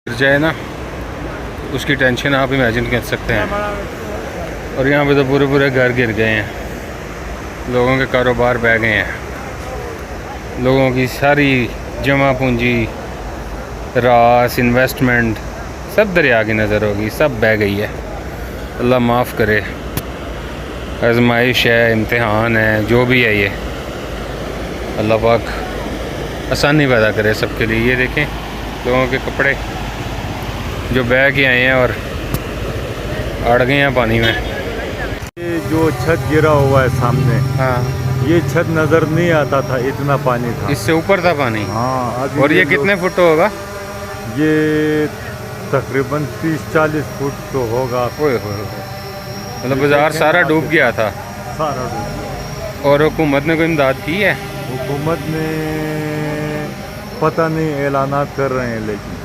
गिर जाए ना, उसकी टेंशन आप इमेजिन कर सकते हैं। और यहाँ पे तो पूरे पूरे घर गिर गए हैं, लोगों के कारोबार बह गए हैं, लोगों की सारी जमा पूंजी, रास, इन्वेस्टमेंट सब दरिया की नज़र होगी, सब बह गई है। अल्लाह माफ़ करे, आजमाइश है, इम्तिहान है, जो भी है ये, अल्लाह पाक आसानी पैदा करे सबके लिए। ये देखें लोगों के कपड़े जो बह के आए हैं और अड़ गए हैं पानी में। ये जो छत गिरा हुआ है सामने, हाँ, ये छत नजर नहीं आता था, इतना पानी था। इससे ऊपर था पानी। हाँ, अभी और ये कितने फुट होगा? ये तकरीबन 30-40 फुट तो होगा। ओए होए, मतलब बाजार सारा डूब गया था। सारा डूब गया। और हुकूमत ने कोई इमदाद की है? हुकूमत ने पता नहीं, ऐलानात कर रहे हैं लेकिन